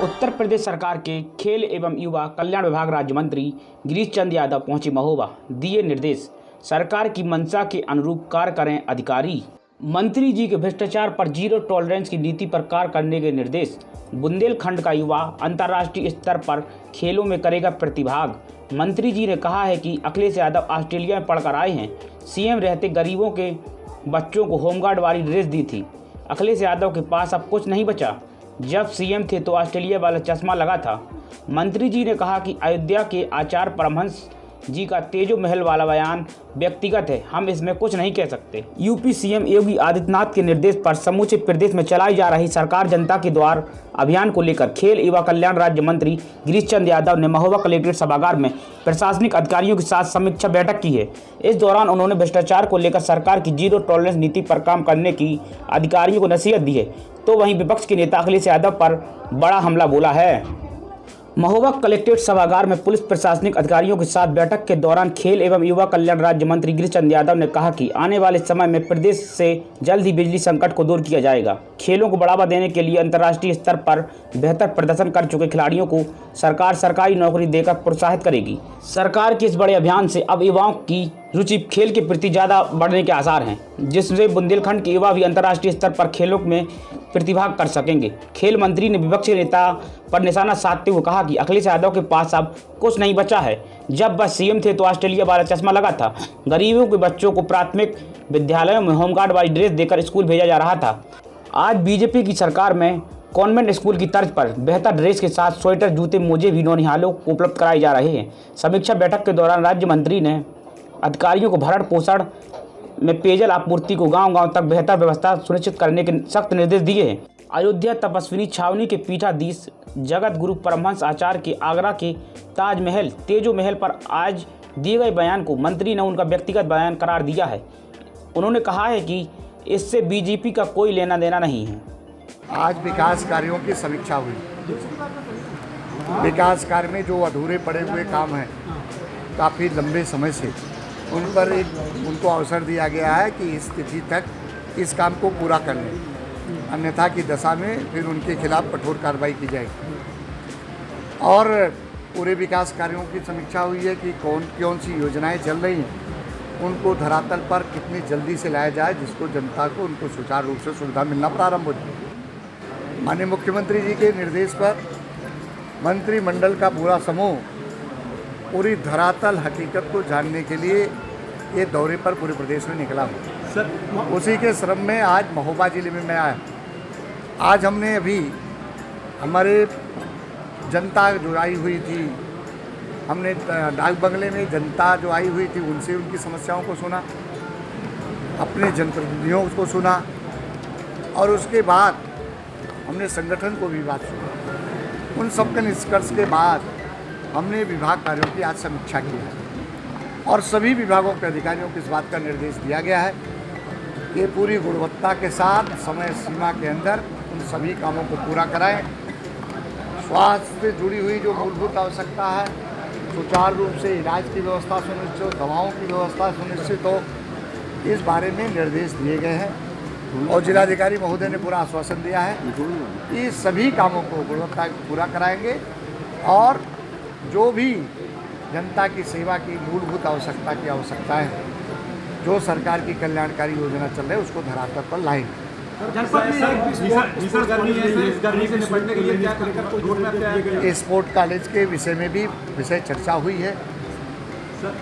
उत्तर प्रदेश सरकार के खेल एवं युवा कल्याण विभाग राज्य मंत्री गिरीश चंद्र यादव पहुंचे महोबा। दिए निर्देश, सरकार की मंशा के अनुरूप कार्य करें अधिकारी। मंत्री जी के भ्रष्टाचार पर जीरो टॉलरेंस की नीति पर कार्य करने के निर्देश। बुंदेलखंड का युवा अंतर्राष्ट्रीय स्तर पर खेलों में करेगा प्रतिभाग। मंत्री जी ने कहा है कि अखिलेश यादव ऑस्ट्रेलिया में पढ़कर आए हैं। सीएम रहते गरीबों के बच्चों को होमगार्ड वाली ड्रेस दी थी। अखिलेश यादव के पास अब कुछ नहीं बचा। जब सीएम थे तो ऑस्ट्रेलिया वाला चश्मा लगा था। मंत्री जी ने कहा कि अयोध्या के आचार्य परमहंस जी का तेजो महल वाला बयान व्यक्तिगत है, हम इसमें कुछ नहीं कह सकते। यूपी सीएम योगी आदित्यनाथ के निर्देश पर समूचे प्रदेश में चलाई जा रही सरकार जनता के द्वार अभियान को लेकर खेल युवा कल्याण राज्य मंत्री गिरीश चंद्र यादव ने महोबा कलेक्ट्रेट सभागार में प्रशासनिक अधिकारियों के साथ समीक्षा बैठक की है। इस दौरान उन्होंने भ्रष्टाचार को लेकर सरकार की जीरो टॉलरेंस नीति पर काम करने की अधिकारियों को नसीहत दी है। तो वहीं विपक्ष के नेता अखिलेश यादव पर बड़ा हमला बोला है। महोबा कलेक्ट्रेट सभागार में पुलिस प्रशासनिक अधिकारियों के साथ बैठक के दौरान खेल एवं युवा कल्याण राज्य मंत्री गिरीश चंद्र यादव ने कहा कि आने वाले समय में प्रदेश से जल्द ही बिजली संकट को दूर किया जाएगा। खेलों को बढ़ावा देने के लिए अंतर्राष्ट्रीय स्तर पर बेहतर प्रदर्शन कर चुके खिलाड़ियों को सरकार सरकारी नौकरी देकर प्रोत्साहित करेगी। सरकार के इस बड़े अभियान से अब युवाओं की रुचि खेल के प्रति ज़्यादा बढ़ने के आसार हैं, जिससे बुंदेलखंड के युवा भी अंतर्राष्ट्रीय स्तर पर खेलों में प्रतिभाग कर सकेंगे। खेल मंत्री ने विपक्ष के नेता पर निशाना साधते हुए कहा कि अखिलेश यादव के पास अब कुछ नहीं बचा है। जब वह सीएम थे तो ऑस्ट्रेलिया वाला चश्मा लगा था। गरीबों के बच्चों को प्राथमिक विद्यालयों में होमगार्ड वाली ड्रेस देकर स्कूल भेजा जा रहा था। आज बीजेपी की सरकार में कॉन्वेंट स्कूल की तर्ज पर बेहतर ड्रेस के साथ स्वेटर, जूते, मोजे भी नौनिहालों को उपलब्ध कराए जा रहे हैं। समीक्षा बैठक के दौरान राज्य मंत्री ने अधिकारियों को भरण पोषण में पेयजल आपूर्ति को गांव-गांव तक बेहतर व्यवस्था सुनिश्चित करने के सख्त निर्देश दिए हैं। अयोध्या तपस्विनी छावनी के पीठाधीश जगत गुरु परमहंस आचार्य के आगरा के ताजमहल तेजो महल पर आज दिए गए बयान को मंत्री ने उनका व्यक्तिगत बयान करार दिया है। उन्होंने कहा है कि इससे बीजेपी का कोई लेना देना नहीं है। आज विकास कार्यों की समीक्षा हुई। विकास कार्य में जो अधूरे पड़े हुए काम हैं काफ़ी लंबे समय से, उन पर उनको अवसर दिया गया है कि इस तिथि तक इस काम को पूरा कर लें, अन्यथा की दशा में फिर उनके खिलाफ कठोर कार्रवाई की जाएगी। और पूरे विकास कार्यों की समीक्षा हुई है कि कौन सी योजनाएं चल रही हैं, उनको धरातल पर कितनी जल्दी से लाया जाए, जिसको जनता को उनको सुचारू रूप से सुविधा मिलना प्रारंभ हो जाए। माननीय मुख्यमंत्री जी के निर्देश पर मंत्रिमंडल का पूरा समूह पूरी धरातल हकीकत को जानने के लिए ये दौरे पर पूरे प्रदेश में निकला हूँ। उसी के श्रम में आज महोबा जिले में मैं आया। आज हमने अभी हमारे जनता जो आई हुई थी, हमने डाक बंगले में जनता जो आई हुई थी उनसे उनकी समस्याओं को सुना, अपने जनप्रतिनिधियों को सुना, और उसके बाद हमने संगठन को भी बात सुनी। उन सब के निष्कर्ष के बाद हमने विभाग कार्यों की आज समीक्षा की है और सभी विभागों के अधिकारियों को इस बात का निर्देश दिया गया है कि पूरी गुणवत्ता के साथ समय सीमा के अंदर उन सभी कामों को पूरा कराएं। स्वास्थ्य से जुड़ी हुई जो मूलभूत आवश्यकता है, सुचारू रूप से इलाज की व्यवस्था सुनिश्चित हो, दवाओं की व्यवस्था सुनिश्चित हो, इस बारे में निर्देश दिए गए हैं। और जिलाधिकारी महोदय ने पूरा आश्वासन दिया है कि सभी कामों को गुणवत्ता पूरा कराएंगे और जो भी जनता की सेवा की मूलभूत आवश्यकता है, जो सरकार की कल्याणकारी योजना चल रही है, उसको धरातल पर लाएंगे। स्पोर्ट कॉलेज के विषय में भी चर्चा हुई है,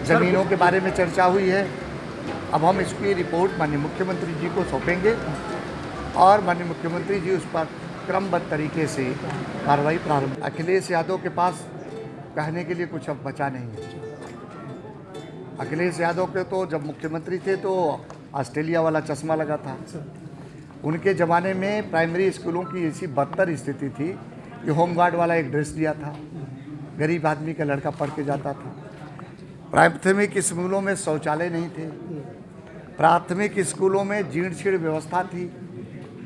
जमीनों के बारे में चर्चा हुई है। अब हम इसकी रिपोर्ट माननीय मुख्यमंत्री जी को सौंपेंगे और माननीय मुख्यमंत्री जी उस पर क्रमबद्ध तरीके से कार्रवाई प्रारंभ। अखिलेश यादव के पास कहने के लिए कुछ अब बचा नहीं है। अखिलेश यादव के तो जब मुख्यमंत्री थे तो ऑस्ट्रेलिया वाला चश्मा लगा था। उनके ज़माने में प्राइमरी स्कूलों की ऐसी बदतर स्थिति थी कि होमगार्ड वाला एक ड्रेस दिया था, गरीब आदमी का लड़का पढ़ के जाता था। प्राथमिक स्कूलों में शौचालय नहीं थे, प्राथमिक स्कूलों में जीर्ण शीर्ण व्यवस्था थी,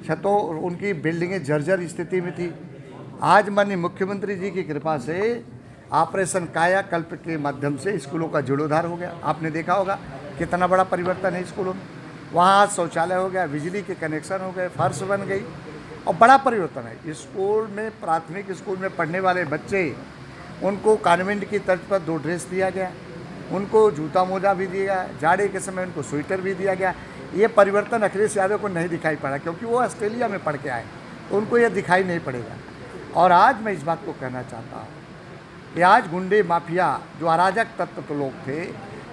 छतों उनकी बिल्डिंगें जर्जर स्थिति में थी। आज माननीय मुख्यमंत्री जी की कृपा से ऑपरेशन कायाकल्प के माध्यम से स्कूलों का जीर्णोद्धार हो गया। आपने देखा होगा कितना बड़ा परिवर्तन है स्कूलों में। वहाँ शौचालय हो गया, बिजली के कनेक्शन हो गए, फर्श बन गई। और बड़ा परिवर्तन है। स्कूल में, प्राथमिक स्कूल में पढ़ने वाले बच्चे, उनको कॉन्वेंट की तर्ज पर 2 ड्रेस दिया गया, उनको जूता मोजा भी दिया गया, जाड़े के समय उनको स्वेटर भी दिया गया। ये परिवर्तन अखिलेश यादव को नहीं दिखाई पड़ा, क्योंकि वो ऑस्ट्रेलिया में पढ़ के आए, तो उनको ये दिखाई नहीं पड़ेगा। और आज मैं इस बात को कहना चाहता हूँ कि आज गुंडे माफिया, जो अराजक तत्व तो लोग थे,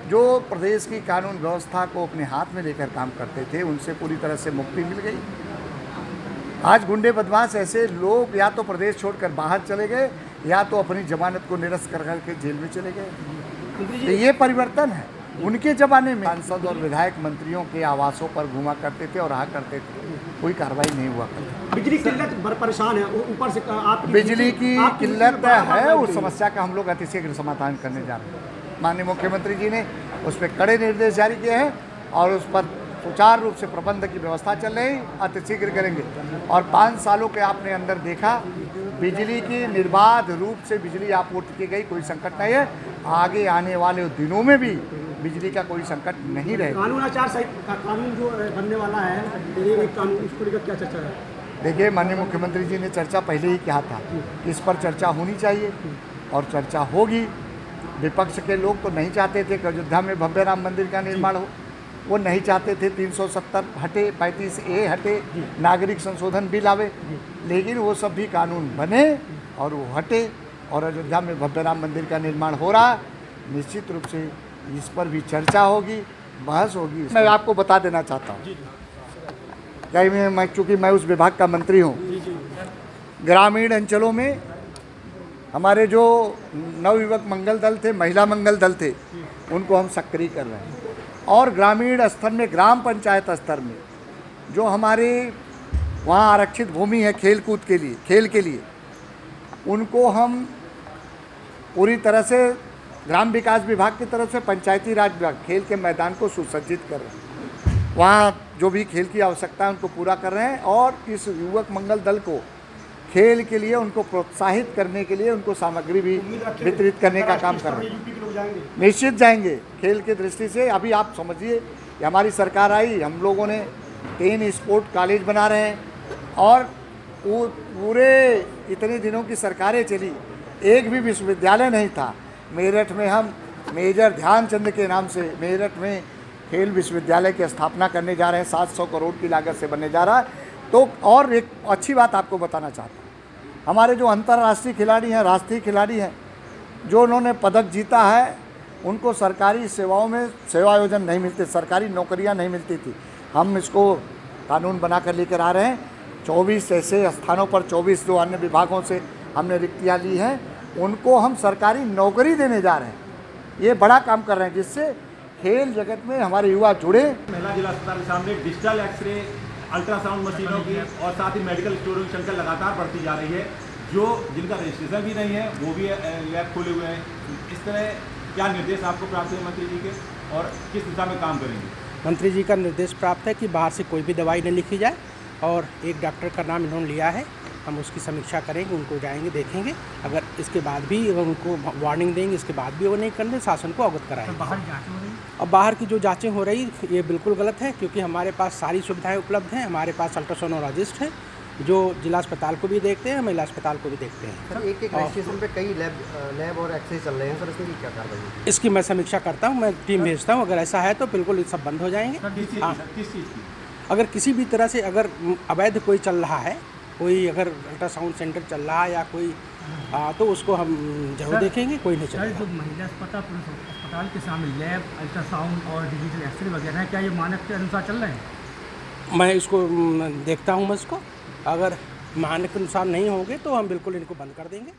जो प्रदेश की कानून व्यवस्था को अपने हाथ में लेकर काम करते थे, उनसे पूरी तरह से मुक्ति मिल गई। आज गुंडे बदमाश ऐसे लोग या तो प्रदेश छोड़कर बाहर चले गए, या तो अपनी जमानत को निरस्त कर करके जेल में चले गए। तो ये परिवर्तन है। उनके ज़माने में सांसद और विधायक मंत्रियों के आवासों पर घुमा करते थे और रहा करते थे, कोई कार्रवाई नहीं हुआ करती। बिजली की किल्लत बड़ परेशान है, ऊपर से आप बिजली की किल्लत है, उस समस्या का हम लोग अतिशीघ्र समाधान करने जा रहे हैं। माननीय मुख्यमंत्री जी ने उस पर कड़े निर्देश जारी किए हैं और उस पर सुचारू रूप से प्रबंध की व्यवस्था चल रही, अतिशीघ्र करेंगे। और 5 सालों के आपने अंदर देखा, बिजली की निर्बाध रूप से बिजली आपूर्ति की गई, कोई संकट नहीं है। आगे आने वाले दिनों में भी बिजली का कोई संकट नहीं रहेगा। कानून आचार संहिता कानून जो बनने वाला है, एक कानून, इसको लेकर क्या चर्चा है? देखिए, माननीय मुख्यमंत्री जी ने चर्चा पहले ही कहा था, इस पर चर्चा होनी चाहिए और चर्चा होगी। विपक्ष के लोग तो नहीं चाहते थे कि अयोध्या में भव्य राम मंदिर का निर्माण हो, वो नहीं चाहते थे 370 हटे, 35A हटे, नागरिक संशोधन बिल आवे, लेकिन वो सब भी कानून बने और वो हटे और अयोध्या में भव्य राम मंदिर का निर्माण हो रहा। निश्चित रूप से इस पर भी चर्चा होगी, बहस होगी। मैं आपको बता देना चाहता हूँ, मैं चूँकि मैं उस विभाग का मंत्री हूँ, ग्रामीण अंचलों में हमारे जो नवयुवक मंगल दल थे, महिला मंगल दल थे, उनको हम सक्रिय कर रहे हैं। और ग्रामीण स्तर में, ग्राम पंचायत स्तर में जो हमारे वहाँ आरक्षित भूमि है खेल के लिए, उनको हम पूरी तरह से ग्राम विकास विभाग की तरफ से पंचायती राज विभाग खेल के मैदान को सुसज्जित कर रहे हैं। वहाँ जो भी खेल की आवश्यकता है उनको पूरा कर रहे हैं और इस युवक मंगल दल को खेल के लिए उनको प्रोत्साहित करने के लिए उनको सामग्री भी वितरित करने का काम कर रहे हैं। निश्चित जाएंगे। खेल की दृष्टि से अभी आप समझिए, हमारी सरकार आई, हम लोगों ने 3 स्पोर्ट कॉलेज बना रहे हैं और पूरे इतने दिनों की सरकारें चली, एक भी विश्वविद्यालय नहीं था। मेरठ में हम मेजर ध्यानचंद के नाम से मेरठ में खेल विश्वविद्यालय की स्थापना करने जा रहे हैं, 700 करोड़ की लागत से बनने जा रहा है। तो और एक अच्छी बात आपको बताना चाहता हूँ, हमारे जो अंतर्राष्ट्रीय खिलाड़ी हैं, राष्ट्रीय खिलाड़ी हैं, जो उन्होंने पदक जीता है, उनको सरकारी सेवाओं में सेवायोजन नहीं मिलते, सरकारी नौकरियां नहीं मिलती थी। हम इसको कानून बना कर लेकर आ रहे हैं। 24 ऐसे स्थानों पर 24 जो अन्य विभागों से हमने रिक्तियाँ ली हैं, उनको हम सरकारी नौकरी देने जा रहे हैं। ये बड़ा काम कर रहे हैं जिससे खेल जगत में हमारे युवा जुड़े। महिला जिला अस्पताल के सामने डिजिटल एक्सरे, अल्ट्रासाउंड मशीनों की और साथ ही मेडिकल स्टोरों की संख्या लगातार बढ़ती जा रही है। जो जिनका रजिस्ट्रेशन भी नहीं है वो भी लैब खोले हुए हैं। इस तरह क्या निर्देश आपको प्राप्त हुए मंत्री जी के और किस दिशा में काम करेंगे? मंत्री जी का निर्देश प्राप्त है कि बाहर से कोई भी दवाई न लिखी जाए और एक डॉक्टर का नाम इन्होंने लिया है, हम उसकी समीक्षा करेंगे, उनको जाएंगे, देखेंगे। अगर इसके बाद भी अगर उनको वार्निंग देंगे, इसके बाद भी वो नहीं करने, शासन को अवगत कराएंगे। बाहर जाँच हो रही है? अब बाहर की जो जांचें हो रही ये बिल्कुल गलत है, क्योंकि हमारे पास सारी सुविधाएं उपलब्ध हैं। हमारे पास अल्ट्रासोनोलॉजिस्ट हैं जो जिला अस्पताल को भी देखते हैं, महिला अस्पताल को भी देखते हैं। सर, एक रजिस्ट्रेशन पे कई लैब और एक्सरे चल रहे हैं सर, इसमें क्या कार्रवाई होगी? इसकी मैं समीक्षा करता हूँ, मैं टीम भेजता हूँ। अगर ऐसा है तो बिल्कुल ये सब बंद हो जाएंगे। हाँ, किस चीज़ की? अगर किसी भी तरह से अगर अवैध कोई चल रहा है, कोई अगर अल्ट्रासाउंड सेंटर चल रहा है या कोई तो उसको हम जरूर देखेंगे। कोई नहीं चलेगा। जो महिला अस्पताल के सामने लैब, अल्ट्रासाउंड और डिजिटल एक्सरे वगैरह है, क्या ये मानक के अनुसार चल रहे हैं? मैं इसको देखता हूँ, मैं इसको अगर मानक के अनुसार नहीं होंगे तो हम बिल्कुल इनको बंद कर देंगे।